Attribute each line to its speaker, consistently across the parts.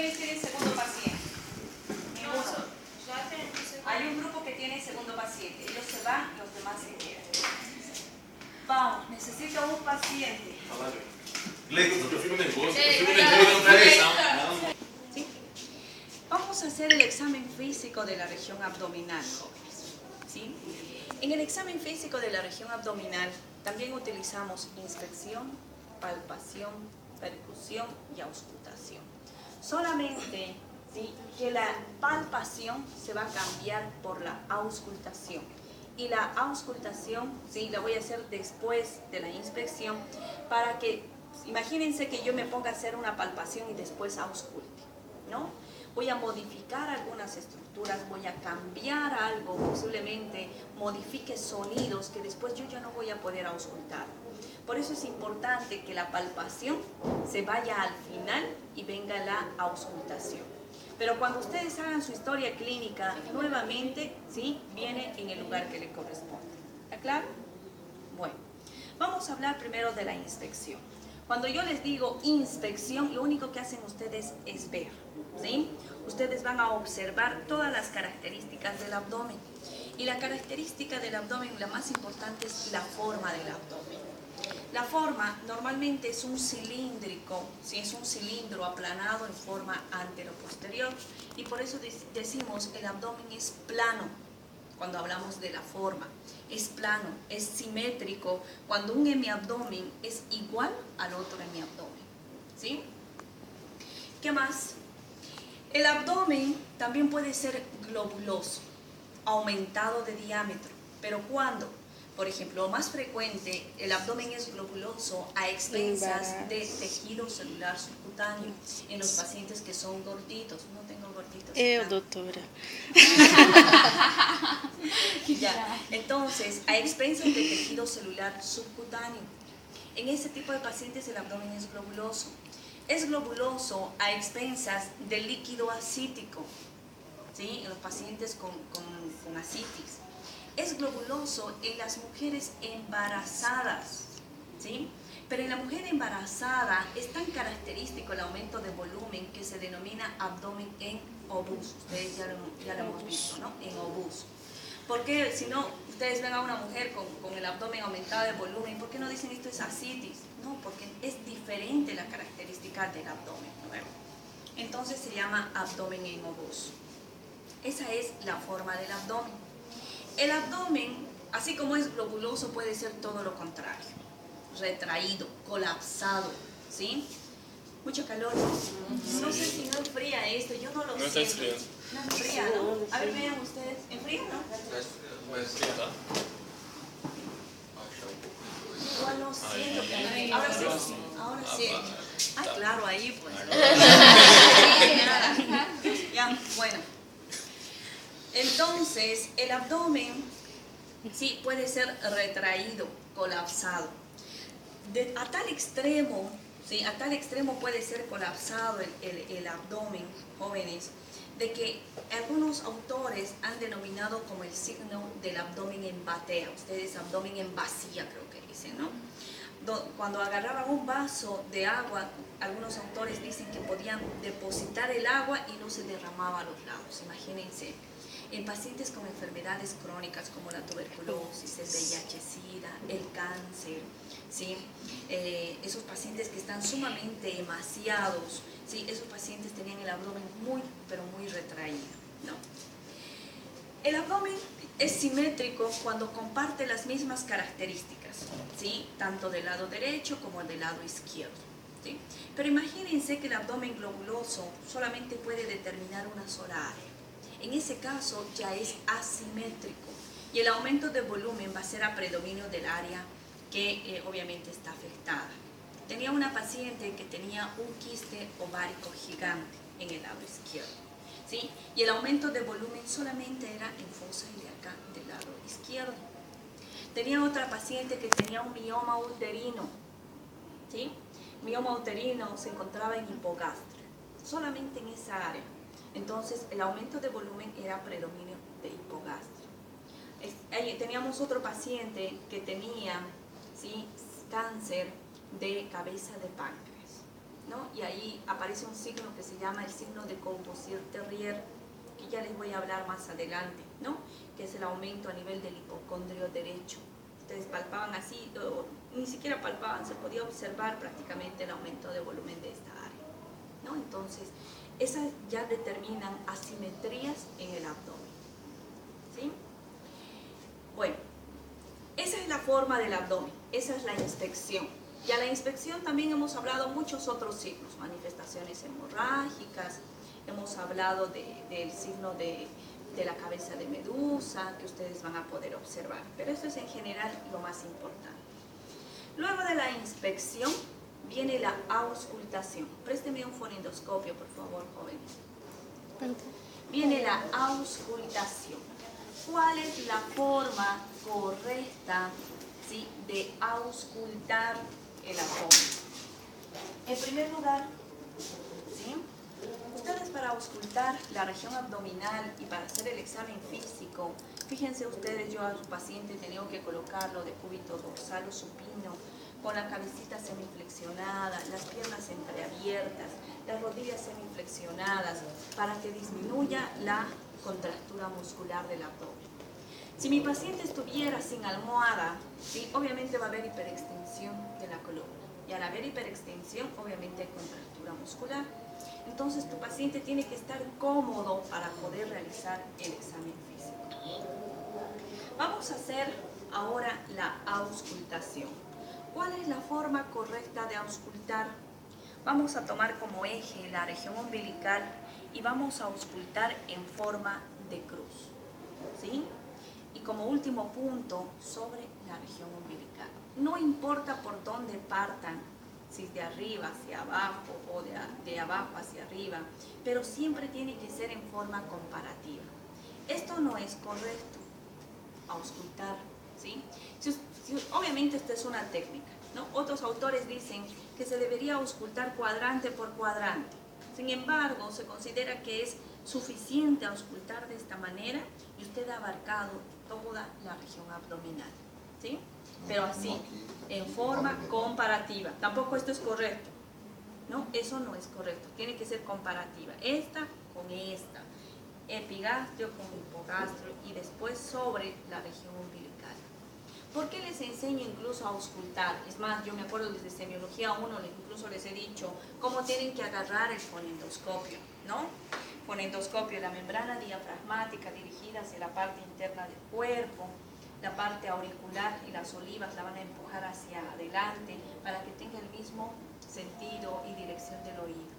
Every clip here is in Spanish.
Speaker 1: ¿Quiénes tienen segundo paciente? Ninguno. Hay un grupo que tiene segundo paciente. Ellos se van, los demás se quedan. Vamos, necesito un paciente. ¿Sí? Vamos a hacer el examen físico de la región abdominal, jóvenes. ¿Sí? En el examen físico de la región abdominal también utilizamos inspección, palpación, percusión y auscultación. Solamente, ¿sí?, que la palpación se va a cambiar por la auscultación. Y la auscultación, ¿sí?, la voy a hacer después de la inspección para que, imagínense que yo me ponga a hacer una palpación y después ausculte, ¿no? Voy a modificar algunas estructuras, voy a cambiar algo, posiblemente modifique sonidos que después yo ya no voy a poder auscultar. Por eso es importante que la palpación se vaya al final y venga la auscultación. Pero cuando ustedes hagan su historia clínica, nuevamente, ¿sí?, viene en el lugar que le corresponde. ¿Está claro? Bueno, vamos a hablar primero de la inspección. Cuando yo les digo inspección, lo único que hacen ustedes es ver, ¿sí? Ustedes van a observar todas las características del abdomen. Y la característica del abdomen, la más importante, es la forma del abdomen. La forma normalmente es un cilíndrico, ¿sí?, es un cilindro aplanado en forma antero-posterior. Y por eso decimos el abdomen es plano cuando hablamos de la forma. Es plano, es simétrico cuando un hemiabdomen es igual al otro hemiabdomen, ¿sí? ¿Qué más? El abdomen también puede ser globuloso, aumentado de diámetro. ¿Pero cuándo? Por ejemplo, lo más frecuente, el abdomen es globuloso a expensas de tejido celular subcutáneo en los pacientes que son gorditos. No tengo gorditos.
Speaker 2: Doctora.
Speaker 1: Ya. Entonces, a expensas de tejido celular subcutáneo. En ese tipo de pacientes el abdomen es globuloso. Es globuloso a expensas del líquido asítico, ¿sí?, en los pacientes con ascitis. Es globuloso en las mujeres embarazadas, ¿sí? Pero en la mujer embarazada es tan característico el aumento de volumen que se denomina abdomen en obús. Ustedes ya lo hemos visto, ¿no? En obús. Porque si no, ustedes ven a una mujer con el abdomen aumentado de volumen, ¿por qué no dicen esto es ascitis? No, porque es diferente la característica del abdomen, ¿no? Entonces se llama abdomen en obús. Esa es la forma del abdomen. El abdomen, así como es globuloso, puede ser todo lo contrario. Retraído, colapsado, ¿sí? Mucho calor. No sé si no enfría esto, yo no lo siento.
Speaker 3: No está enfriado.
Speaker 1: No enfría, ¿no? A ver, vean ustedes. ¿Enfría, no? Igual no siento que... Ahora sí. Ahora sí. Ah, claro, ahí pues. Ya, bueno. Entonces, el abdomen, sí, puede ser retraído, colapsado. A tal extremo, ¿sí?, a tal extremo puede ser colapsado el abdomen, jóvenes, de que algunos autores han denominado como el signo del abdomen en batea. Ustedes abdomen en vacía, creo que dicen, ¿no? Cuando agarraban un vaso de agua, algunos autores dicen que podían depositar el agua y no se derramaba a los lados. Imagínense. En pacientes con enfermedades crónicas como la tuberculosis, el VIH-Sida, el cáncer, ¿sí?, esos pacientes que están sumamente emaciados, ¿sí?, esos pacientes tenían el abdomen muy, pero muy retraído, ¿no? El abdomen es simétrico cuando comparte las mismas características, ¿sí?, tanto del lado derecho como del lado izquierdo, ¿sí? Pero imagínense que el abdomen globuloso solamente puede determinar una sola área. En ese caso ya es asimétrico y el aumento de volumen va a ser a predominio del área que obviamente está afectada. Tenía una paciente que tenía un quiste ovárico gigante en el lado izquierdo, ¿sí?, y el aumento de volumen solamente era en fosa ilíaca del lado izquierdo. Tenía otra paciente que tenía un mioma uterino, ¿sí? Mioma uterino se encontraba en hipogastria, solamente en esa área. Entonces, el aumento de volumen era predominio de hipogastria. Teníamos otro paciente que tenía, ¿sí?, cáncer de cabeza de páncreas, ¿no? Y ahí aparece un signo que se llama el signo de Composite-Terrier, que ya les voy a hablar más adelante, ¿no? Que es el aumento a nivel del hipocondrio derecho. Ustedes palpaban así, o ni siquiera palpaban, se podía observar prácticamente el aumento de volumen de esta área, ¿no? Entonces, esas ya determinan asimetrías en el abdomen, ¿sí? Bueno, esa es la forma del abdomen, esa es la inspección. Y a la inspección también hemos hablado muchos otros signos, manifestaciones hemorrágicas, hemos hablado del signo de la cabeza de medusa, que ustedes van a poder observar. Pero eso es en general lo más importante. Luego de la inspección viene la auscultación. Présteme un fonendoscopio, por favor, jóvenes. Viene la auscultación. ¿Cuál es la forma correcta, ¿sí?, de auscultar el abdomen? En primer lugar, ¿sí?, ustedes para auscultar la región abdominal y para hacer el examen físico, fíjense ustedes, yo a su paciente he tenido que colocarlo de cúbito dorsal o supino, con la cabecita semiflexionada, las piernas entreabiertas, las rodillas semiflexionadas, para que disminuya la contractura muscular del abdomen. Si mi paciente estuviera sin almohada, ¿sí?, obviamente va a haber hiperextensión de la columna. Y al haber hiperextensión, obviamente hay contractura muscular. Entonces tu paciente tiene que estar cómodo para poder realizar el examen físico. Vamos a hacer ahora la auscultación. ¿Cuál es la forma correcta de auscultar? Vamos a tomar como eje la región umbilical y vamos a auscultar en forma de cruz, ¿sí? Y como último punto, sobre la región umbilical. No importa por dónde partan, si de arriba hacia abajo o de abajo hacia arriba, pero siempre tiene que ser en forma comparativa. Esto no es correcto, auscultar, ¿sí? Obviamente esta es una técnica, ¿no? Otros autores dicen que se debería auscultar cuadrante por cuadrante. Sin embargo, se considera que es suficiente auscultar de esta manera y usted ha abarcado toda la región abdominal, ¿sí? Pero así, en forma comparativa. Tampoco esto es correcto, ¿no? Eso no es correcto. Tiene que ser comparativa. Esta con esta. Epigastrio con hipogastrio y después sobre la región umbilical. ¿Por qué les enseño incluso a auscultar? Es más, yo me acuerdo desde semiología 1, incluso les he dicho cómo tienen que agarrar el fonendoscopio, ¿no? Fonendoscopio, la membrana diafragmática dirigida hacia la parte interna del cuerpo, la parte auricular y las olivas la van a empujar hacia adelante para que tenga el mismo sentido y dirección del oído,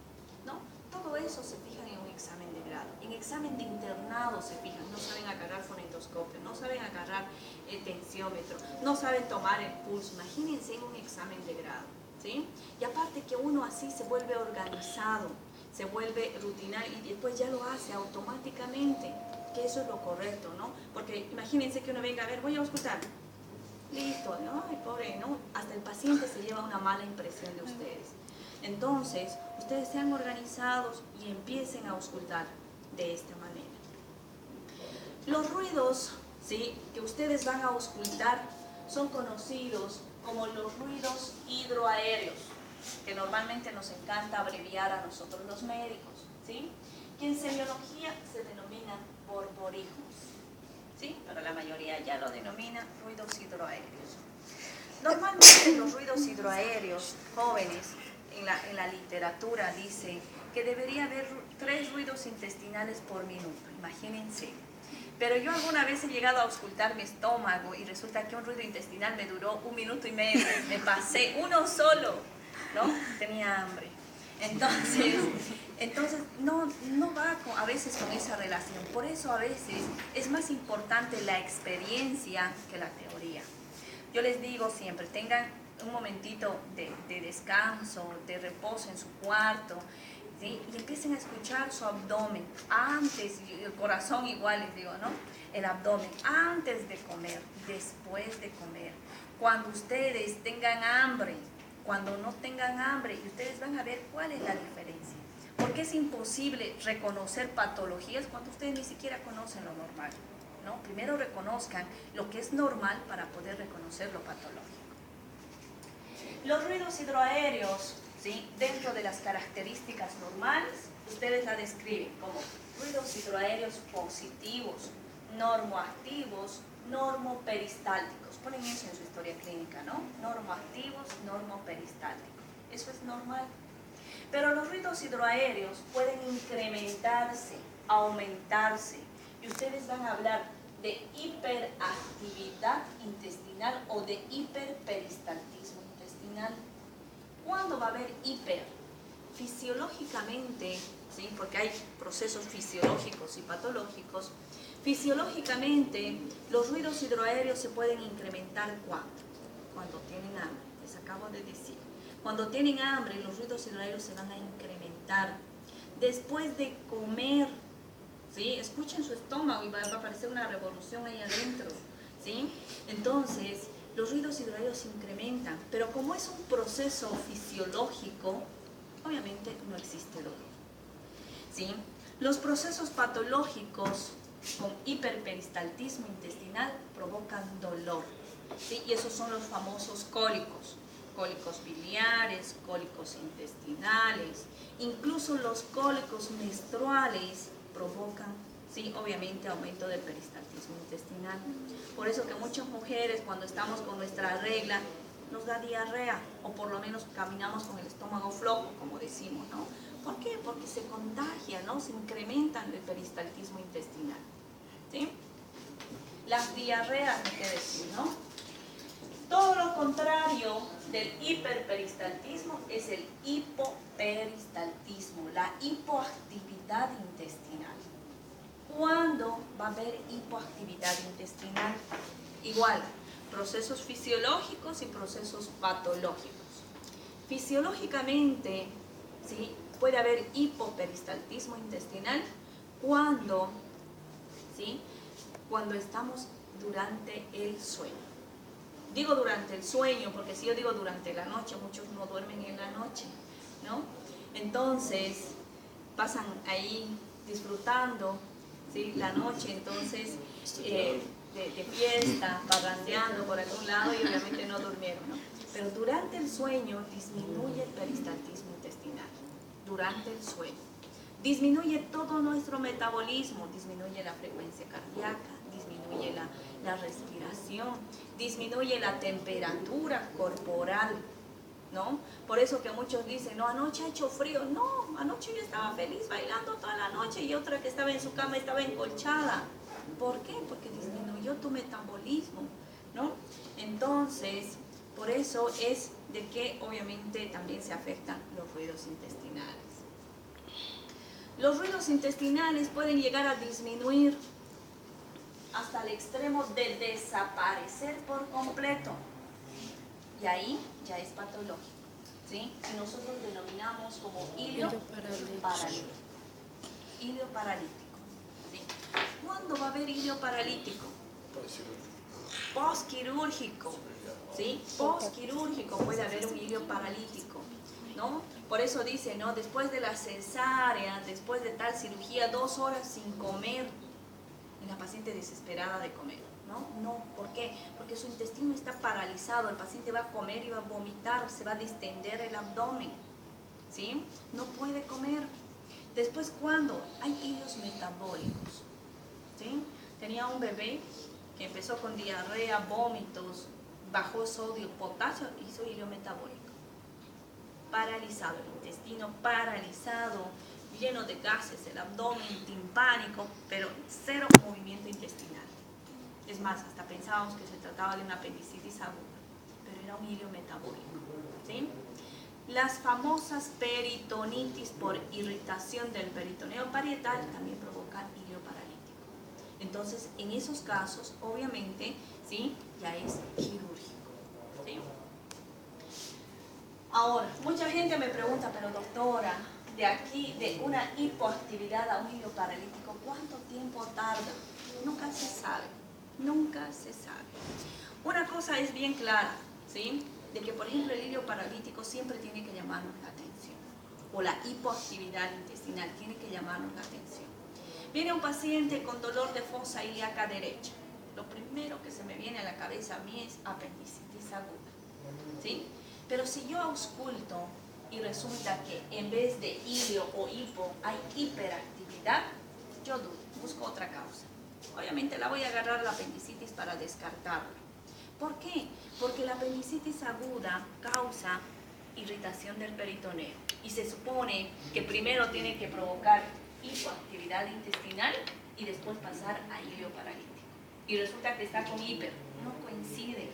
Speaker 1: ¿no? Todo eso se fijan en un examen de grado. En examen de internado se fijan, no saben agarrar fonendoscopio, no saben agarrar el tensiómetro, no saben tomar el pulso. Imagínense en un examen de grado, ¿sí? Y aparte que uno así se vuelve organizado, se vuelve rutinario y después ya lo hace automáticamente, que eso es lo correcto, ¿no? Porque imagínense que uno venga a ver, voy a auscultar. Listo, ¿no? Ay, pobre, ¿no? Hasta el paciente se lleva una mala impresión de ustedes. Entonces, ustedes sean organizados y empiecen a auscultar de esta manera. Los ruidos, ¿sí?, que ustedes van a auscultar son conocidos como los ruidos hidroaéreos, que normalmente nos encanta abreviar a nosotros los médicos, ¿sí?, que en semiología se denominan borborismos, ¿sí?, pero la mayoría ya lo denomina ruidos hidroaéreos. Normalmente los ruidos hidroaéreos, jóvenes, en la literatura dice que debería haber 3 ruidos intestinales por minuto, imagínense. Pero yo alguna vez he llegado a auscultar mi estómago y resulta que un ruido intestinal me duró 1 minuto y medio, me pasé uno solo, ¿no? Tenía hambre. Entonces no va a veces con esa relación. Por eso a veces es más importante la experiencia que la teoría. Yo les digo siempre, tengan un momentito de descanso, de reposo en su cuarto, ¿sí?, y empiecen a escuchar su abdomen antes, y el corazón igual les digo, ¿no? El abdomen antes de comer, después de comer, cuando ustedes tengan hambre, cuando no tengan hambre, y ustedes van a ver cuál es la diferencia. Porque es imposible reconocer patologías cuando ustedes ni siquiera conocen lo normal, ¿no? Primero reconozcan lo que es normal para poder reconocer lo patológico. Los ruidos hidroaéreos, ¿sí? Dentro de las características normales, ustedes la describen como ruidos hidroaéreos positivos, normoactivos, normoperistálticos. Ponen eso en su historia clínica, ¿no? Normoactivos, normoperistálticos. Eso es normal. Pero los ruidos hidroaéreos pueden incrementarse, aumentarse, y ustedes van a hablar de hiperactividad intestinal o de hiperperistaltismo intestinal. ¿Cuándo va a haber hiper? Fisiológicamente, ¿sí? Porque hay procesos fisiológicos y patológicos. Fisiológicamente, los ruidos hidroaéreos se pueden incrementar cuando tienen hambre, les acabo de decir. Cuando tienen hambre, los ruidos hidroaéreos se van a incrementar. Después de comer, ¿sí? Escuchen su estómago y va a aparecer una revolución ahí adentro, ¿sí? Entonces, los ruidos hidroaéreos se incrementan, pero como es un proceso fisiológico, obviamente no existe dolor, ¿sí? Los procesos patológicos con hiperperistaltismo intestinal provocan dolor, ¿sí? Y esos son los famosos cólicos. Cólicos biliares, cólicos intestinales, incluso los cólicos menstruales provocan, sí, obviamente aumento del peristaltismo intestinal. Por eso que muchas mujeres cuando estamos con nuestra regla nos da diarrea o por lo menos caminamos con el estómago flojo, como decimos, ¿no? ¿Por qué? Porque se contagia, ¿no? Se incrementan el peristaltismo intestinal, ¿sí? Las diarreas, ¿qué decir, no? Todo lo contrario del hiperperistaltismo es el hipoperistaltismo, la hipoactividad intestinal. ¿Cuándo va a haber hipoactividad intestinal? Igual, procesos fisiológicos y procesos patológicos. Fisiológicamente, ¿sí? Puede haber hipoperistaltismo intestinal cuando, ¿sí? Cuando estamos durante el sueño. Digo durante el sueño, porque si yo digo durante la noche, muchos no duermen en la noche, ¿no? Entonces, pasan ahí disfrutando, ¿sí? La noche, entonces, de fiesta, parrandeando por algún lado y obviamente no durmieron, ¿no? Pero durante el sueño disminuye el peristaltismo intestinal, durante el sueño. Disminuye todo nuestro metabolismo, disminuye la frecuencia cardíaca, disminuye la respiración, disminuye la temperatura corporal, ¿no? Por eso que muchos dicen, no, anoche ha hecho frío. No, anoche yo estaba feliz bailando toda la noche y otra que estaba en su cama estaba encolchada. ¿Por qué? Porque disminuyó tu metabolismo, ¿no? Entonces, por eso es de que obviamente también se afectan los ruidos intestinales. Los ruidos intestinales pueden llegar a disminuir hasta el extremo de desaparecer por completo. Y ahí ya es patológico, ¿sí? Y nosotros denominamos como ilio paralítico. Ilio paralítico, ¿sí? ¿Cuándo va a haber ilio paralítico? Postquirúrgico, ¿sí? Postquirúrgico puede haber un ilio paralítico, ¿no? Por eso dice, ¿no? Después de la cesárea, después de tal cirugía, 2 horas sin comer, y la paciente desesperada de comer, ¿no? No, ¿por qué? Porque su intestino está paralizado, el paciente va a comer y va a vomitar, se va a distender el abdomen, ¿sí? No puede comer. Después, ¿cuándo? Hay ilios metabólicos, ¿sí? Tenía un bebé que empezó con diarrea, vómitos, bajó sodio, potasio, hizo ilio metabólico. Paralizado, el intestino paralizado, lleno de gases, el abdomen timpánico, pero cero movimiento intestinal. Es más, hasta pensábamos que se trataba de una apendicitis aguda, pero era un ilio metabólico, ¿sí? Las famosas peritonitis por irritación del peritoneo parietal también provocan ilio paralítico. Entonces, en esos casos, obviamente, ¿sí? Ya es quirúrgico, ¿sí? Ahora, mucha gente me pregunta, pero doctora, de aquí, de una hipoactividad a un ilio paralítico, ¿cuánto tiempo tarda? Nunca se sabe, nunca se sabe. Una cosa es bien clara, ¿sí? De que, por ejemplo, el ilio paralítico siempre tiene que llamarnos la atención, o la hipoactividad intestinal tiene que llamarnos la atención. Viene un paciente con dolor de fosa ilíaca derecha. Lo primero que se me viene a la cabeza a mí es apendicitis aguda, ¿sí? Pero si yo ausculto y resulta que en vez de ilio o hipo hay hiperactividad, yo dudo, busco otra causa. Obviamente la voy a agarrar la apendicitis para descartarla. ¿Por qué? Porque la apendicitis aguda causa irritación del peritoneo y se supone que primero tiene que provocar hipoactividad intestinal y después pasar a ilio paralítico. Y resulta que está con hiper, no coincide.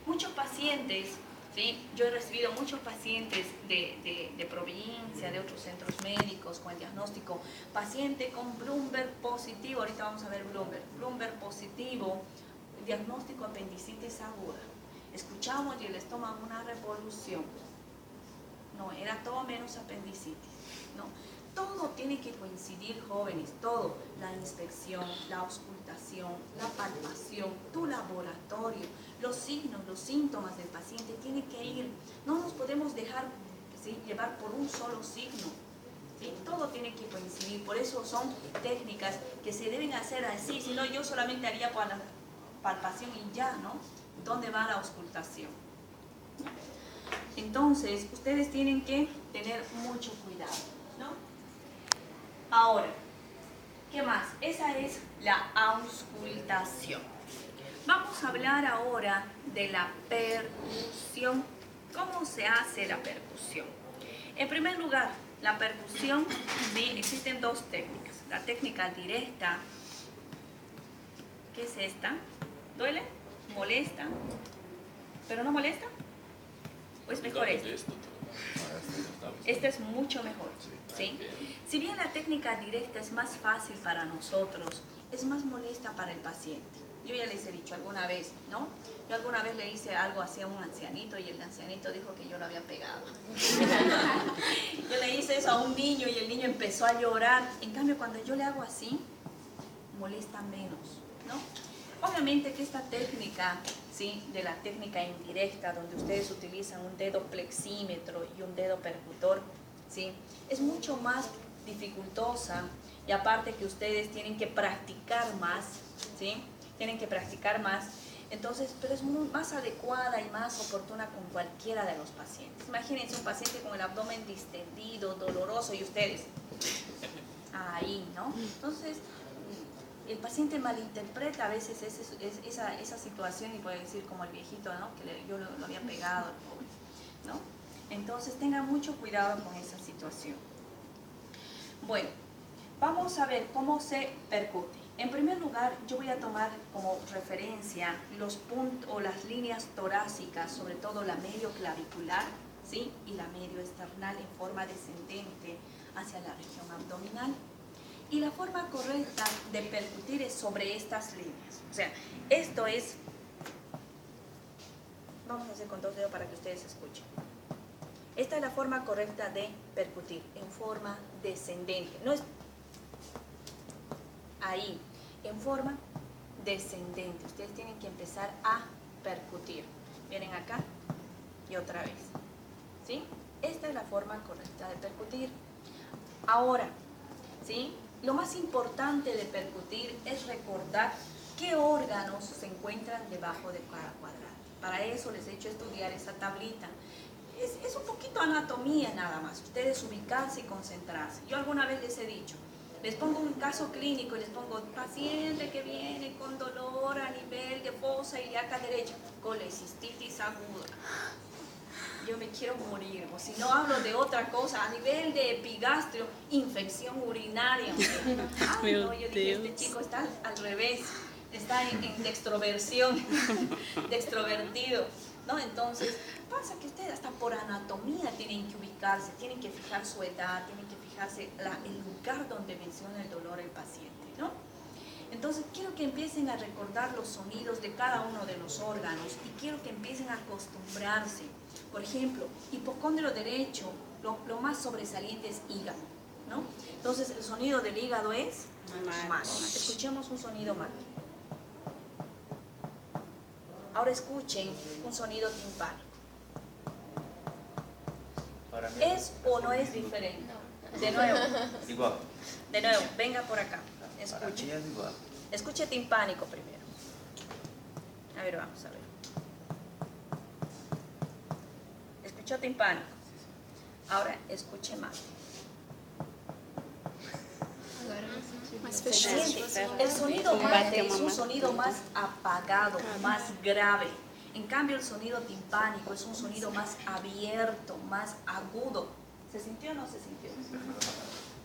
Speaker 1: Muchos pacientes, ¿sí? Yo he recibido muchos pacientes de provincia, de otros centros médicos con el diagnóstico, paciente con Bloomberg positivo, ahorita vamos a ver Bloomberg positivo, diagnóstico apendicitis aguda. Escuchamos y el estómago una revolución. No, era todo menos apendicitis, ¿no? Todo tiene que coincidir, jóvenes, todo. La inspección, la auscultación, la palpación, tu laboratorio, los signos, los síntomas del paciente tienen que ir. No nos podemos dejar, ¿sí?, llevar por un solo signo, ¿sí? Todo tiene que coincidir. Por eso son técnicas que se deben hacer así. Si no, yo solamente haría para la palpación y ya, ¿no? ¿Dónde va la auscultación? Entonces, ustedes tienen que tener mucho cuidado, ¿no? Ahora, ¿qué más? Esa es la auscultación. Vamos a hablar ahora de la percusión. ¿Cómo se hace la percusión? En primer lugar, la percusión, ¿sí? Existen dos técnicas. La técnica directa, ¿qué es esta? ¿Duele? ¿Molesta? ¿Pero no molesta? ¿O es mejor esta? Esta es mucho mejor, ¿sí? Si bien la técnica directa es más fácil para nosotros, es más molesta para el paciente. Yo ya les he dicho alguna vez, ¿no? Yo alguna vez le hice algo así a un ancianito y el ancianito dijo que yo lo había pegado. Yo le hice eso a un niño y el niño empezó a llorar. En cambio, cuando yo le hago así, molesta menos, ¿no? Obviamente que esta técnica, ¿sí?, de la técnica indirecta, donde ustedes utilizan un dedo plexímetro y un dedo percutor, ¿sí?, es mucho más dificultosa y aparte que ustedes tienen que practicar más, ¿sí?, tienen que practicar más, entonces, pero es más adecuada y más oportuna con cualquiera de los pacientes. Imagínense un paciente con el abdomen distendido, doloroso y ustedes ahí, ¿no? Entonces, el paciente malinterpreta a veces esa situación y puede decir como el viejito, ¿no?, que yo lo había pegado al pobre, ¿no? Entonces tengan mucho cuidado con esa situación. Bueno, vamos a ver cómo se percute. En primer lugar, yo voy a tomar como referencia los puntos o las líneas torácicas, sobre todo la medio clavicular, ¿sí?, y la medio esternal en forma descendente hacia la región abdominal. Y la forma correcta de percutir es sobre estas líneas. O sea, esto es... Vamos a hacer con dos dedos para que ustedes escuchen. Esta es la forma correcta de percutir, en forma descendente. No es ahí, en forma descendente. Ustedes tienen que empezar a percutir. Vienen acá y otra vez, ¿sí? Esta es la forma correcta de percutir. Ahora, ¿sí?, lo más importante de percutir es recordar qué órganos se encuentran debajo de cada cuadrado. Para eso les he hecho estudiar esa tablita. Es un poquito anatomía nada más, ustedes ubicarse y concentrarse. Yo alguna vez les he dicho, les pongo un caso clínico y les pongo paciente que viene con dolor a nivel de fosa ilíaca derecha, colecistitis aguda. Yo me quiero morir, o si no hablo de otra cosa, a nivel de epigastrio, infección urinaria. Ay, no, yo dije, este chico está al revés, está en dextroversión, dextrovertido, ¿no? Entonces, pasa que ustedes hasta por anatomía tienen que ubicarse, tienen que fijar su edad, tienen que fijarse el lugar donde menciona el dolor el paciente, ¿no? Entonces, quiero que empiecen a recordar los sonidos de cada uno de los órganos y quiero que empiecen a acostumbrarse. Por ejemplo, hipocondrio derecho, lo más sobresaliente es hígado, ¿no? Entonces, el sonido del hígado es más. Escuchemos un sonido más. Ahora escuchen un sonido timpánico. ¿Es o no es diferente? De nuevo.
Speaker 2: Igual.
Speaker 1: De nuevo, venga por acá. Escuche. Escuche timpánico primero. A ver, vamos a ver. ¿Escuchó timpánico? Ahora escuche más. El sonido mate es un sonido más apagado, más grave. En cambio, el sonido timpánico es un sonido más abierto, más agudo. ¿Se sintió o no se sintió?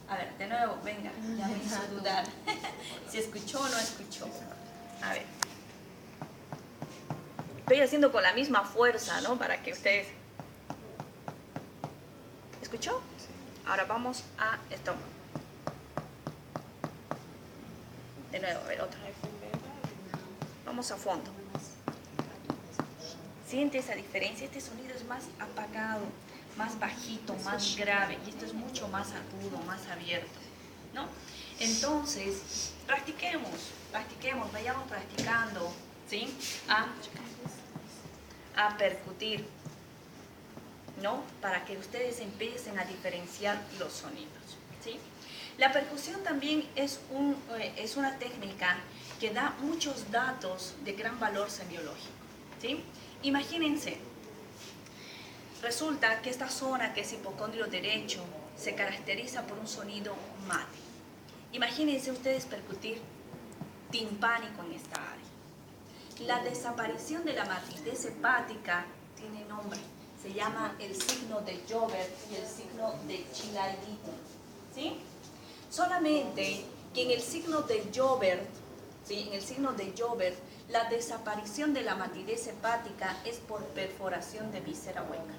Speaker 1: A ver, de nuevo, venga, ya me hizo dudar. ¿Si escuchó o no escuchó? A ver. Estoy haciendo con la misma fuerza, ¿no? Para que ustedes... ¿Escuchó? Ahora vamos a esto. De nuevo, a ver, otra vez. Vamos a fondo. ¿Siente esa diferencia? Este sonido es más apagado, más bajito, más grave. Y esto es mucho más agudo, más abierto, ¿no? Entonces, practiquemos, vayamos practicando, ¿sí? A percutir, ¿no? Para que ustedes empiecen a diferenciar los sonidos, ¿sí? La percusión también es una técnica que da muchos datos de gran valor semiológico, ¿sí? Imagínense, resulta que esta zona, que es hipocondrio derecho, se caracteriza por un sonido mate. Imagínense ustedes percutir timpánico en esta área. La desaparición de la matidez hepática tiene nombre, se llama el signo de Joubert y el signo de Chilaiditi, ¿sí? Solamente que en el signo de Joubert, ¿sí? En el signo de Joubert, la desaparición de la matidez hepática es por perforación de víscera hueca.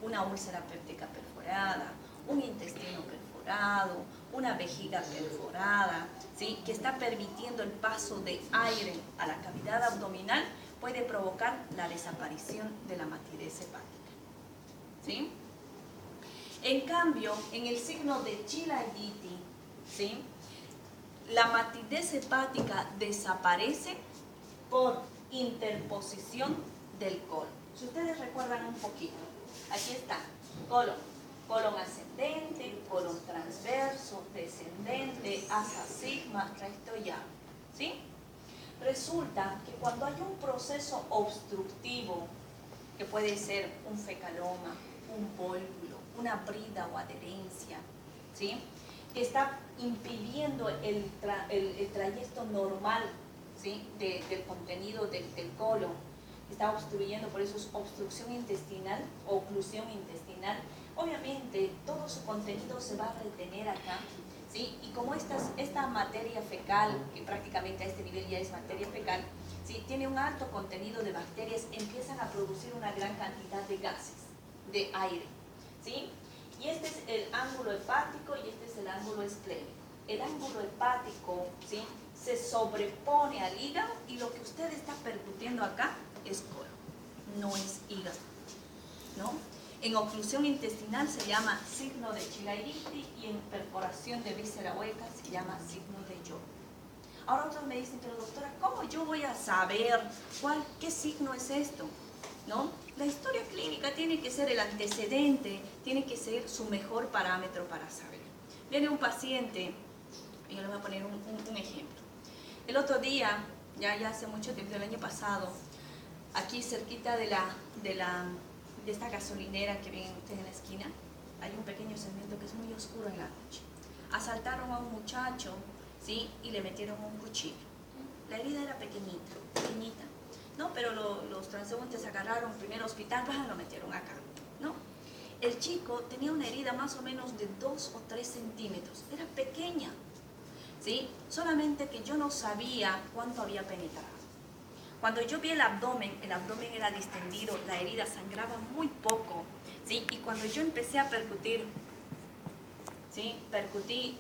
Speaker 1: Una úlcera péptica perforada, un intestino perforado, una vejiga perforada, ¿sí? Que está permitiendo el paso de aire a la cavidad abdominal, puede provocar la desaparición de la matidez hepática, ¿sí? En cambio, en el signo de Chilaiditi, ¿sí? La matidez hepática desaparece por interposición del colon. Si ustedes recuerdan un poquito, aquí está, colon ascendente, colon transverso, descendente, asa sigma, recto y llano, ¿sí? Resulta que cuando hay un proceso obstructivo, que puede ser un fecaloma, un vólvulo, una brida o adherencia, ¿sí? Que está impidiendo el trayecto normal, ¿sí? del contenido del colon, está obstruyendo, por eso es obstrucción intestinal o oclusión intestinal. Obviamente todo su contenido se va a retener acá, ¿sí? Y como esta materia fecal, que prácticamente a este nivel ya es materia fecal, ¿sí? Tiene un alto contenido de bacterias, empiezan a producir una gran cantidad de gases, de aire, ¿sí? Y este es el ángulo hepático y este es el ángulo esplénico. El ángulo hepático, ¿sí? Se sobrepone al hígado y lo que usted está percutiendo acá es colon, no es hígado, ¿no? En oclusión intestinal se llama signo de Chilaiditi y en perforación de víscera hueca se llama signo de Joubert. Ahora otros me dicen, pero doctora, ¿cómo yo voy a saber qué signo es esto? ¿No? La historia clínica tiene que ser el antecedente, tiene que ser su mejor parámetro para saber. Viene un paciente, yo le voy a poner un ejemplo. El otro día, ya hace mucho tiempo, el año pasado, aquí cerquita de esta gasolinera que ven ustedes en la esquina, hay un pequeño segmento que es muy oscuro en la noche. Asaltaron a un muchacho, ¿sí? Y le metieron un cuchillo. La herida era pequeñita, ¿no? Pero los transeúntes agarraron primero hospital, lo metieron acá, ¿no? El chico tenía una herida más o menos de 2 o 3 centímetros, era pequeña, ¿sí? Solamente que yo no sabía cuánto había penetrado. Cuando yo vi el abdomen era distendido, la herida sangraba muy poco, ¿sí? Y cuando yo empecé a percutir, ¿sí? Percutí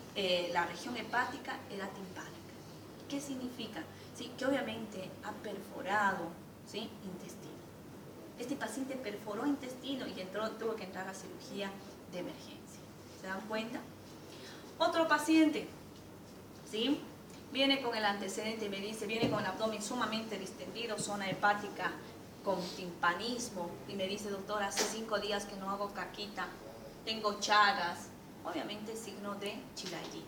Speaker 1: la región hepática, era timpánica. ¿Qué significa? ¿Sí? Que obviamente ha perforado, ¿sí? Intestino. Este paciente perforó intestino y tuvo que entrar a cirugía de emergencia. ¿Se dan cuenta? Otro paciente, ¿sí? Viene con el antecedente y me dice, viene con el abdomen sumamente distendido, zona hepática con timpanismo, y me dice, doctora, hace 5 días que no hago caquita, tengo chagas, obviamente signo de Chilaiditi.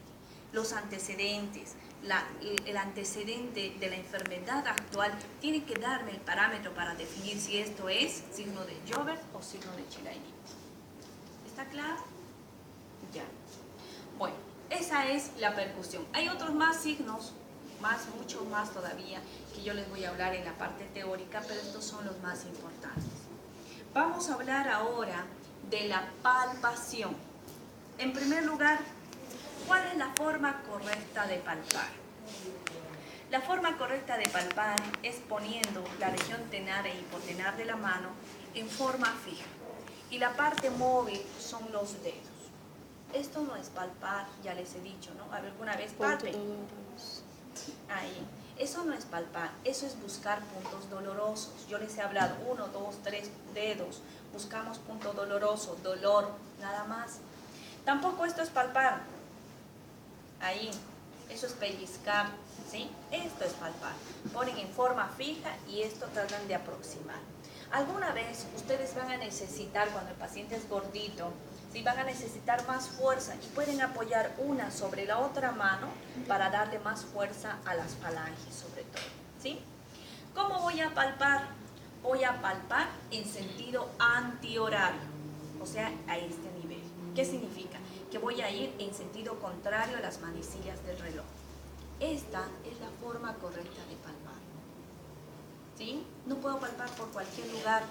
Speaker 1: Los antecedentes, el antecedente de la enfermedad actual tiene que darme el parámetro para definir si esto es signo de Joubert o signo de Chilaiditi. ¿Está claro? Ya. Bueno, esa es la percusión. Hay otros más signos, muchos más todavía, que yo les voy a hablar en la parte teórica, pero estos son los más importantes. Vamos a hablar ahora de la palpación. En primer lugar, ¿cuál es la forma correcta de palpar? La forma correcta de palpar es poniendo la región tenar e hipotenar de la mano en forma fija. Y la parte móvil son los dedos. Esto no es palpar, ya les he dicho, ¿no? ¿Alguna vez palpen? Ahí. Eso no es palpar, eso es buscar puntos dolorosos. Yo les he hablado, 1, 2, 3 dedos. Buscamos punto doloroso, dolor, nada más. Tampoco esto es palpar. Ahí. Eso es pellizcar, ¿sí? Esto es palpar. Ponen en forma fija y esto tratan de aproximar. Alguna vez ustedes van a necesitar, cuando el paciente es gordito, ¿sí? Van a necesitar más fuerza y pueden apoyar una sobre la otra mano para darle más fuerza a las falanges, sobre todo, ¿sí? ¿Cómo voy a palpar? Voy a palpar en sentido antihorario, o sea, a este nivel. ¿Qué significa? Que voy a ir en sentido contrario a las manecillas del reloj. Esta es la forma correcta de palpar, ¿sí? No puedo palpar por cualquier lugar,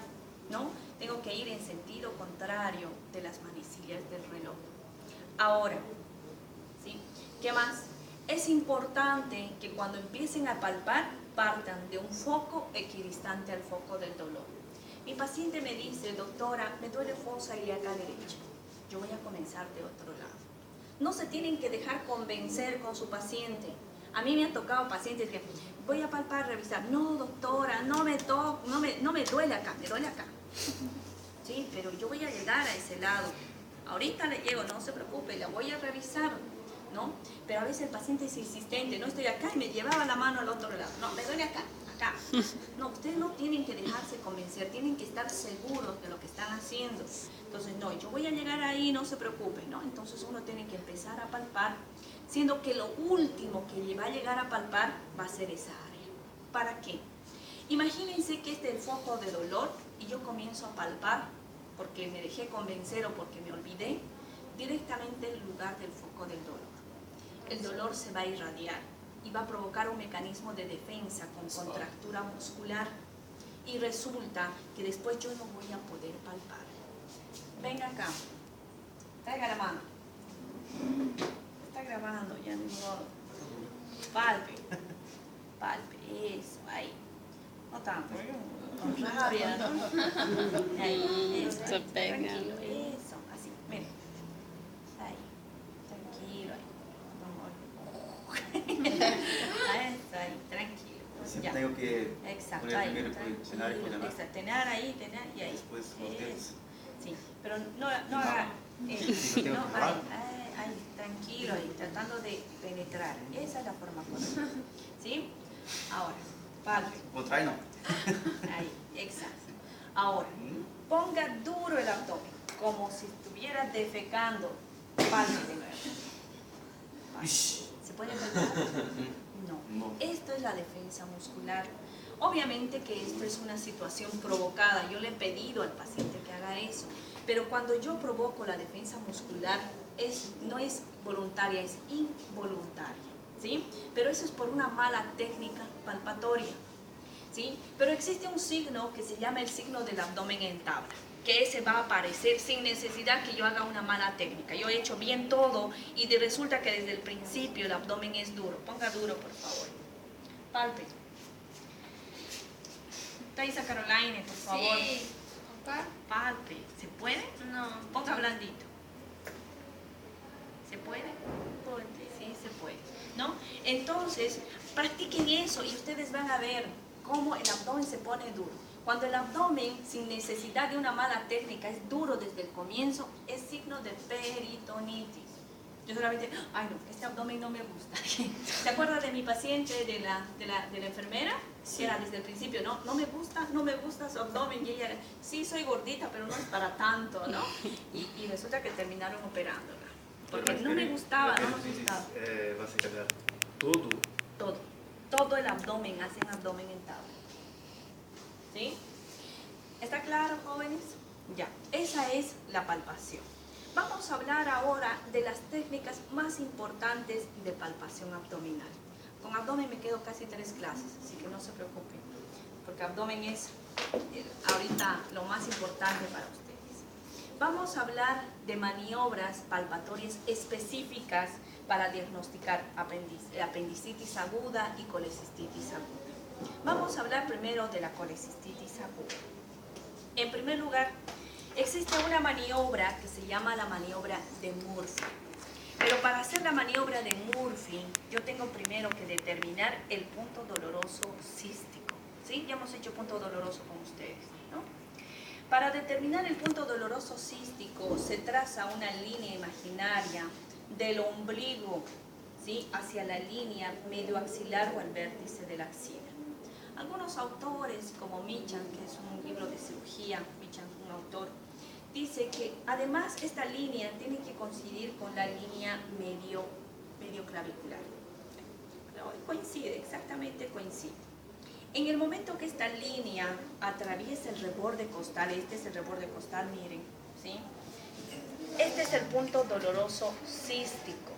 Speaker 1: ¿no? Tengo que ir en sentido contrario de las manecillas del reloj. Ahora, ¿sí? ¿Qué más? Es importante que cuando empiecen a palpar, partan de un foco equidistante al foco del dolor. Mi paciente me dice, doctora, me duele fosa ilíaca derecha. Yo voy a comenzar de otro lado. No se tienen que dejar convencer con su paciente. A mí me han tocado pacientes que voy a palpar, revisar. No, doctora, no me duele acá, me duele acá. Sí, pero yo voy a llegar a ese lado. Ahorita le llego, no se preocupe, la voy a revisar, ¿no? Pero a veces el paciente es insistente, no estoy acá y me llevaba la mano al otro lado. No, me duele acá, acá. No, ustedes no tienen que dejarse convencer, tienen que estar seguros de lo que están haciendo. Entonces, no, yo voy a llegar ahí, no se preocupe, ¿no? Entonces uno tiene que empezar a palpar, siendo que lo último que le va a llegar a palpar va a ser esa área. ¿Para qué? Imagínense que este es el foco de dolor y yo comienzo a palpar porque me dejé convencer o porque me olvidé, directamente el lugar del foco del dolor. El dolor se va a irradiar y va a provocar un mecanismo de defensa con contractura muscular y resulta que después yo no voy a poder palpar. Venga acá, traiga la mano. Está grabando ya, de modo. Palpe, palpe, eso, ahí. No tanto, con rabia, ¿no? Ahí, eso, ahí, tranquilo, eso, así, miren. Ahí, tranquilo, ahí. Ahí, tranquilo.
Speaker 2: Siempre tengo que
Speaker 1: exacto,
Speaker 2: poner
Speaker 1: ahí,
Speaker 2: primero tener y poner
Speaker 1: exacto, tener ahí y ahí.
Speaker 2: después los dedos.
Speaker 1: Sí, pero no haga eso, no, ahí, tranquilo, ahí, tratando de penetrar. Esa es la forma correcta, ¿sí? Ahora, palpe.
Speaker 2: Otra no.
Speaker 1: Ahí, exacto. Ahora, ponga duro el abdomen, como si estuviera defecando. Palpe de nuevo. Palpe. ¿Se puede palpar? No. Esto es la defensa muscular. Obviamente que esto es una situación provocada. Yo le he pedido al paciente que haga eso. Pero cuando yo provoco la defensa muscular, no es voluntaria, es involuntaria, ¿sí? Pero eso es por una mala técnica palpatoria, ¿sí? Pero existe un signo que se llama el signo del abdomen en tabla, que ese va a aparecer sin necesidad que yo haga una mala técnica. Yo he hecho bien todo y resulta que desde el principio el abdomen es duro. Ponga duro, por favor. Palpe. Thaisa Caroline, por favor.
Speaker 3: Sí.
Speaker 1: Palpe. ¿Se puede?
Speaker 3: No.
Speaker 1: Ponga blandito. ¿Se puede? Sí, se puede, ¿no? Entonces, practiquen eso y ustedes van a ver cómo el abdomen se pone duro. Cuando el abdomen, sin necesidad de una mala técnica, es duro desde el comienzo, es signo de peritonitis. Yo solamente, ay no, este abdomen no me gusta. ¿Se acuerda de mi paciente, de la enfermera? Sí. Era desde el principio, no me gusta su abdomen. Y ella, sí, soy gordita, pero no es para tanto, ¿no? Y resulta que terminaron operándola. Porque no me gustaba, no nos gustaba.
Speaker 2: Vas a cambiar todo.
Speaker 1: Todo el abdomen, hacen abdomen en tabla. ¿Sí? ¿Está claro, jóvenes? Ya, esa es la palpación. Vamos a hablar ahora de las técnicas más importantes de palpación abdominal. Con abdomen me quedo casi 3 clases, así que no se preocupen, porque abdomen es ahorita lo más importante para ustedes. Vamos a hablar de maniobras palpatorias específicas para diagnosticar apendicitis aguda y colecistitis aguda. Vamos a hablar primero de la colecistitis aguda. En primer lugar, existe una maniobra que se llama la maniobra de Murphy. Pero para hacer la maniobra de Murphy, yo tengo primero que determinar el punto doloroso cístico. ¿Sí? Ya hemos hecho punto doloroso con ustedes, ¿no? Para determinar el punto doloroso cístico, se traza una línea imaginaria del ombligo, ¿sí?, hacia la línea medio axilar o al vértice de la axila. Algunos autores, como Michan, que es un libro de cirugía, Michan, un autor, dice que además esta línea tiene que coincidir con la línea medio clavicular. Pero coincide, exactamente coincide. En el momento que esta línea atraviesa el reborde costal, este es el reborde costal, miren, ¿sí? Este es el punto doloroso cístico.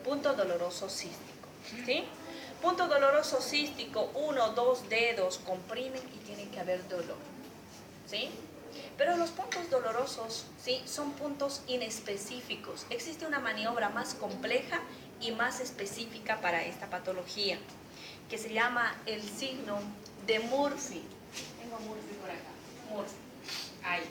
Speaker 1: Punto doloroso cístico, ¿sí? Punto doloroso cístico, 1 o 2 dedos comprimen y tiene que haber dolor, ¿sí? Pero los puntos dolorosos, ¿sí?, son puntos inespecíficos. Existe una maniobra más compleja y más específica para esta patología, que se llama el signo de Murphy. Tengo Murphy por acá. Murphy. Ahí.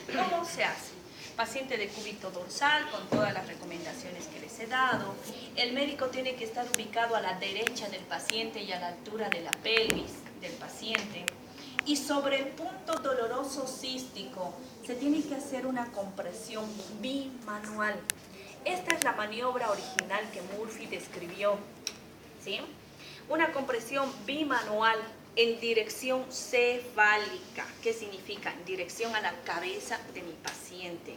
Speaker 1: ¿Cómo se hace? Paciente de cúbito dorsal, con todas las recomendaciones que les he dado. El médico tiene que estar ubicado a la derecha del paciente y a la altura de la pelvis del paciente. Y sobre el punto doloroso cístico se tiene que hacer una compresión bimanual. Esta es la maniobra original que Murphy describió, ¿sí? Una compresión bimanual en dirección cefálica. ¿Qué significa? En dirección a la cabeza de mi paciente.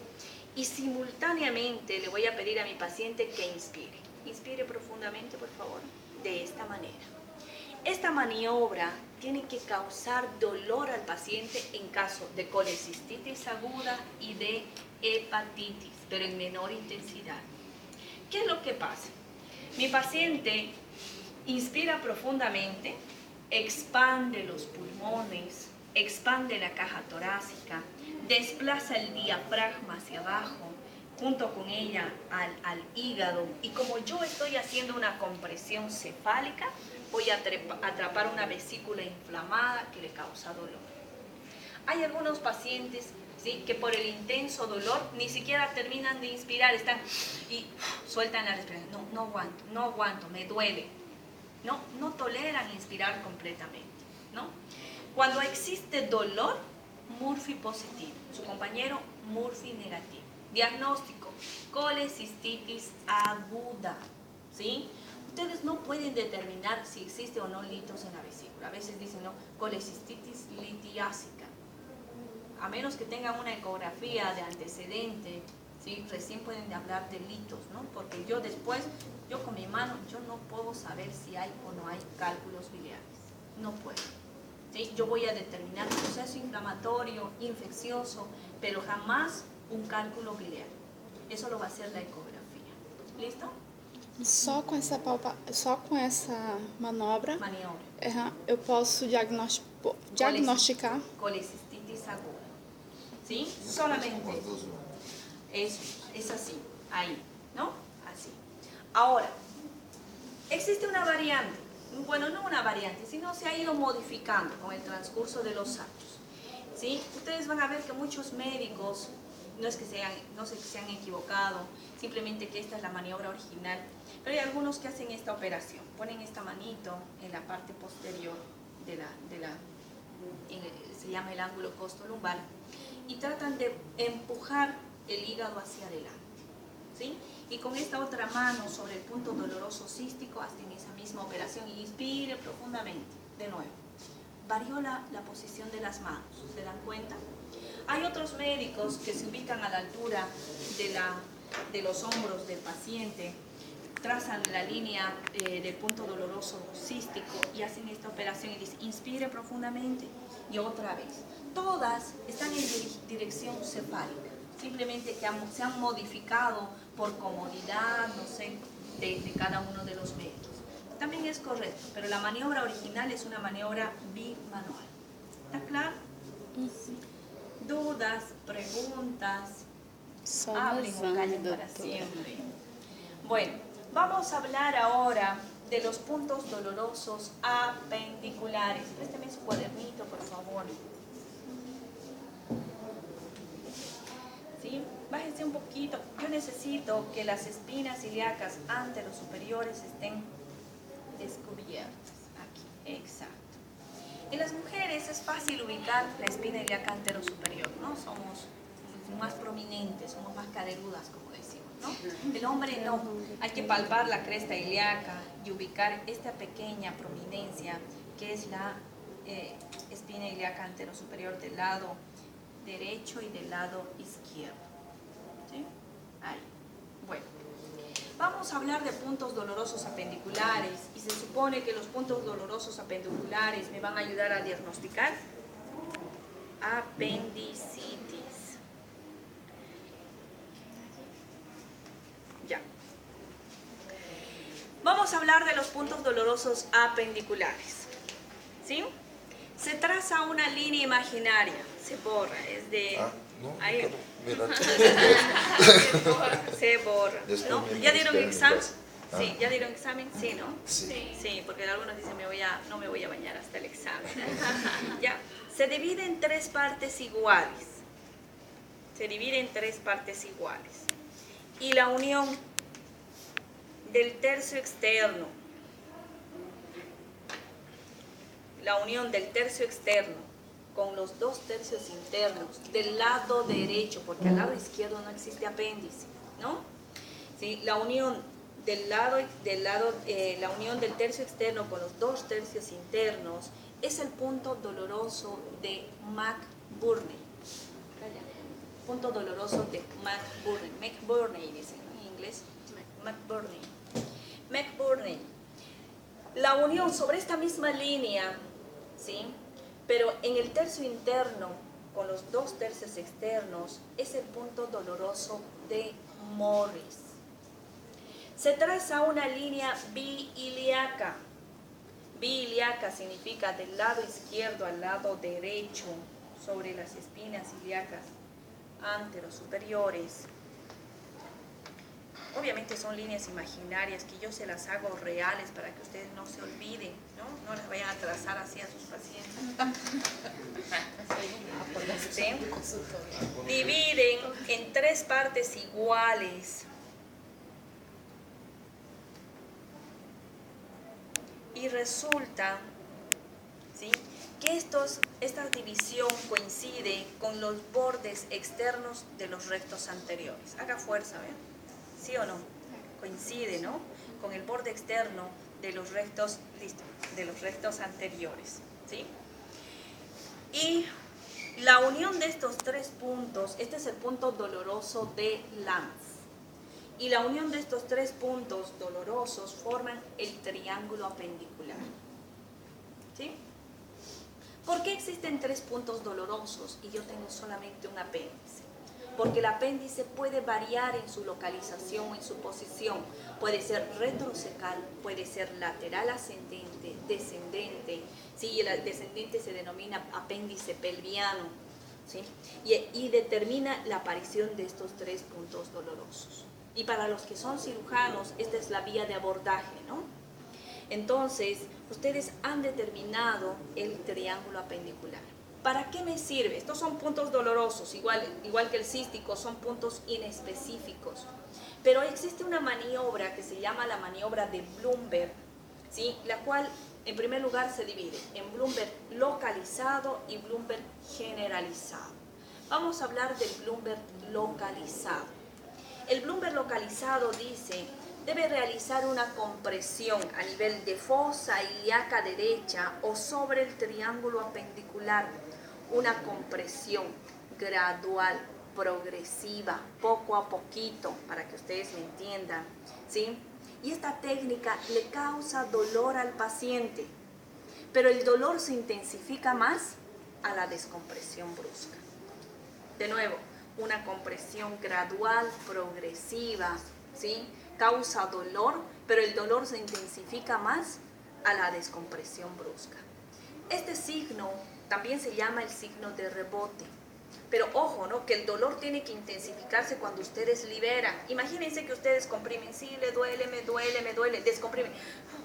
Speaker 1: Y simultáneamente le voy a pedir a mi paciente que inspire. Inspire profundamente, por favor, de esta manera. Esta maniobra tiene que causar dolor al paciente en caso de colecistitis aguda y de hepatitis, pero en menor intensidad. ¿Qué es lo que pasa? Mi paciente inspira profundamente, expande los pulmones, expande la caja torácica, desplaza el diafragma hacia abajo, junto con ella al hígado, y como yo estoy haciendo una compresión cefálica, voy a atrapar una vesícula inflamada que le causa dolor. Hay algunos pacientes, ¿sí?, que por el intenso dolor ni siquiera terminan de inspirar, están y sueltan la respiración. No aguanto, me duele. No toleran inspirar completamente, ¿no? Cuando existe dolor, Murphy positivo, su compañero Murphy negativo. Diagnóstico, colecistitis aguda, ¿sí? Ustedes no pueden determinar si existe o no litos en la vesícula. A veces dicen, no, colecistitis litiásica. A menos que tengan una ecografía de antecedente, ¿sí?, recién pueden hablar de litos, ¿no? Porque yo con mi mano, yo no puedo saber si hay o no hay cálculos biliares. No puedo. ¿Sí? Yo voy a determinar proceso inflamatorio, infeccioso, pero jamás un cálculo biliar. Eso lo va a hacer la ecografía. ¿Listo?
Speaker 3: Só com essa manobra, eu posso diagnosticar
Speaker 1: colecistitis aguda. ¿Sí? Solamente es así, ahí, ¿no? Así. Ahora, existe una variante. Bueno, no una variante, sino se ha ido modificando con el transcurso de los años, ¿sí? Ustedes van a ver que muchos médicos, no sé que se han equivocado, simplemente que esta es la maniobra original, pero hay algunos que hacen esta operación, ponen esta manito en la parte posterior se llama el ángulo costolumbar, y tratan de empujar el hígado hacia adelante, ¿sí? Y con esta otra mano sobre el punto doloroso cístico hacen esa misma operación y inspire profundamente, de nuevo. Varió la posición de las manos, ¿se dan cuenta? Hay otros médicos que se ubican a la altura de los hombros del paciente, trazan la línea del punto doloroso cístico y hacen esta operación y dicen, inspire profundamente y otra vez. Todas están en dirección cefálica, simplemente que se han modificado por comodidad, no sé, de cada uno de los métodos. También es correcto, pero la maniobra original es una maniobra bimanual. ¿Está claro? ¿Dudas, preguntas? Hablen o callen para siempre. Bueno, vamos a hablar ahora de los puntos dolorosos apendiculares. Présteme su cuadernito, por favor. ¿Sí? Bájese un poquito. Yo necesito que las espinas ilíacas anterosuperiores estén descubiertas. Aquí, exacto. En las mujeres es fácil ubicar la espina ilíaca anterosuperior, ¿no? Somos más prominentes, somos más caderudas, como decimos, ¿no? El hombre no. Hay que palpar la cresta ilíaca y ubicar esta pequeña prominencia que es la espina ilíaca anterosuperior del lado derecho y del lado izquierdo. ¿Sí? Ahí. Bueno. Vamos a hablar de puntos dolorosos apendiculares y se supone que los puntos dolorosos apendiculares me van a ayudar a diagnosticar apendicitis. Ya. Vamos a hablar de los puntos dolorosos apendiculares. ¿Sí? Se traza una línea imaginaria, se borra, es de...
Speaker 4: No,
Speaker 1: ahí.
Speaker 4: Mira,
Speaker 1: se borra. ¿No? ¿Ya dieron examen? Sí, ¿ya dieron examen? Sí, ¿no?
Speaker 4: Sí.
Speaker 1: Sí, porque algunos dicen no me voy a bañar hasta el examen. Ya. Se divide en 3 partes iguales. Se divide en 3 partes iguales. Y la unión del tercio externo, con los 2 tercios internos del lado derecho, porque al lado izquierdo no existe apéndice, ¿no? ¿Sí? La unión la unión del tercio externo con los 2 tercios internos es el punto doloroso de McBurney. Punto doloroso de McBurney. McBurney dicen en inglés. McBurney. McBurney. La unión sobre esta misma línea, ¿sí? Pero en el tercio interno, con los 2 tercios externos, es el punto doloroso de Morris. Se traza una línea biiliaca. Biiliaca significa del lado izquierdo al lado derecho, sobre las espinas ilíacas anterosuperiores. Obviamente son líneas imaginarias que yo se las hago reales para que ustedes no se olviden, ¿no? No las vayan a trazar así a sus pacientes. ¿Sí? Dividen en 3 partes iguales. Y resulta, ¿sí?, que esta división coincide con los bordes externos de los rectos anteriores. Haga fuerza, ¿ven? ¿Sí o no? Coincide, ¿no?, con el borde externo de los rectos, listo, de los rectos anteriores, ¿sí? Y la unión de estos 3 puntos, este es el punto doloroso de Lanz. Y la unión de estos 3 puntos dolorosos forman el triángulo apendicular. ¿Sí? ¿Por qué existen 3 puntos dolorosos y yo tengo solamente un apéndice? Porque el apéndice puede variar en su localización o en su posición. Puede ser retrocecal, puede ser lateral ascendente, descendente. ¿Sí? Y el descendente se denomina apéndice pelviano. ¿Sí? Y determina la aparición de estos 3 puntos dolorosos. Y para los que son cirujanos, esta es la vía de abordaje, ¿no? Entonces, ustedes han determinado el triángulo apendicular. ¿Para qué me sirve? Estos son puntos dolorosos, igual que el cístico, son puntos inespecíficos. Pero existe una maniobra que se llama la maniobra de Blumberg, ¿sí?, la cual, en primer lugar, se divide en Blumberg localizado y Blumberg generalizado. Vamos a hablar del Blumberg localizado. El Blumberg localizado dice, debe realizar una compresión a nivel de fosa ilíaca derecha o sobre el triángulo apendicular. Una compresión gradual, progresiva, poco a poquito, para que ustedes me entiendan, ¿sí? Y esta técnica le causa dolor al paciente, pero el dolor se intensifica más a la descompresión brusca. De nuevo, una compresión gradual, progresiva, ¿sí? Causa dolor, pero el dolor se intensifica más a la descompresión brusca. Este signo también se llama el signo de rebote. Pero ojo, ¿no? Que el dolor tiene que intensificarse cuando ustedes liberan. Imagínense que ustedes comprimen, sí, me duele, descomprimen.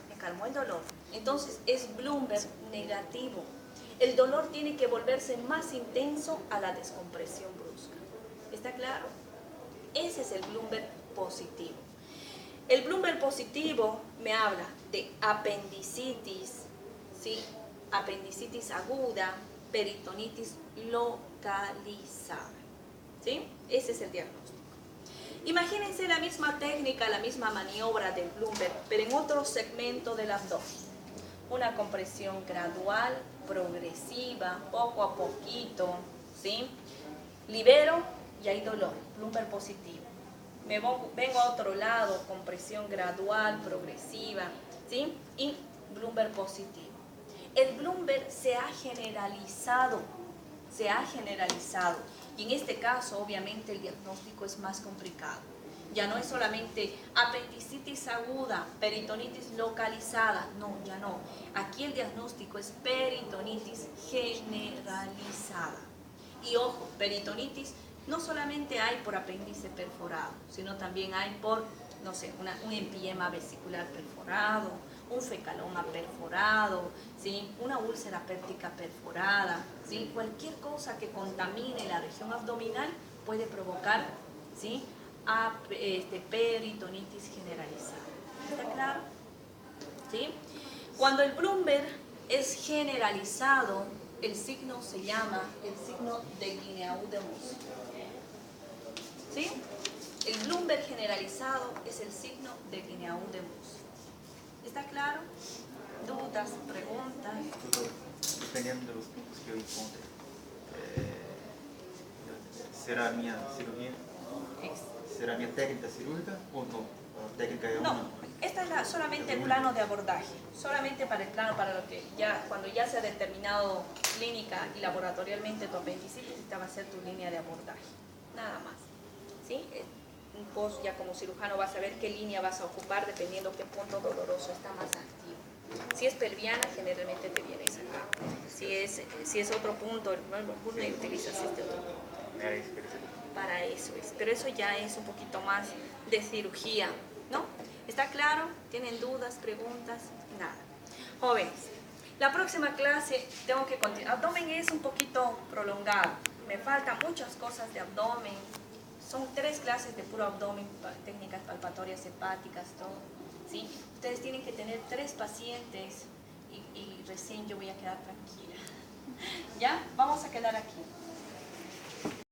Speaker 1: Me calmó el dolor. Entonces es Bloomberg negativo. El dolor tiene que volverse más intenso a la descompresión brusca. ¿Está claro? Ese es el Bloomberg positivo. El Bloomberg positivo me habla de apendicitis, ¿sí? Apendicitis aguda, peritonitis localizada, ¿sí? Ese es el diagnóstico. Imagínense la misma técnica, la misma maniobra del Bloomberg, pero en otro segmento del abdomen. Una compresión gradual, progresiva, poco a poquito, ¿sí? Libero y hay dolor, Bloomberg positivo. Vengo a otro lado, compresión gradual, progresiva, ¿sí? Y Bloomberg positivo. El Bloomberg se ha generalizado. Y en este caso, obviamente, el diagnóstico es más complicado. Ya no es solamente apendicitis aguda, peritonitis localizada. No, ya no. Aquí el diagnóstico es peritonitis generalizada. Y ojo, peritonitis no solamente hay por apéndice perforado, sino también hay por, no sé, un empiema vesicular perforado, un fecaloma perforado, ¿sí? Una úlcera péptica perforada, ¿sí? Cualquier cosa que contamine la región abdominal puede provocar, ¿sí? Peritonitis generalizada. ¿Está claro? ¿Sí? Cuando el Bloomberg es generalizado, el signo se llama el signo de Guineau-de-Mus. ¿Sí? El Bloomberg generalizado es el signo de Guineau-de-Mus. ¿Está claro? ¿Dudas? ¿Preguntas?
Speaker 2: Dependendo de los puntos que yo encuentre, ¿será mi cirugía? ¿Será mi técnica cirúrgica o no? ¿Técnica de
Speaker 1: no, esta es solamente el plano de abordaje. Solamente para el plano, para lo que ya, cuando ya se ha determinado clínica y laboratorialmente tu apendicitis, esta va a ser tu línea de abordaje. Nada más. ¿Sí? Vos ya como cirujano vas a ver qué línea vas a ocupar dependiendo qué punto doloroso está más activo. Si es pelviana, generalmente te vienes acá. Si es otro punto, utilizas este otro punto. Para eso es. Pero eso ya es un poquito más de cirugía, ¿no? ¿Está claro? ¿Tienen dudas, preguntas? Nada. Jóvenes, la próxima clase tengo que continuar. Abdomen es un poquito prolongado. Me faltan muchas cosas de abdomen. Son 3 clases de puro abdomen, técnicas palpatorias hepáticas, todo. ¿Sí? Ustedes tienen que tener 3 pacientes y recién yo voy a quedar tranquila. ¿Ya? Vamos a quedar aquí.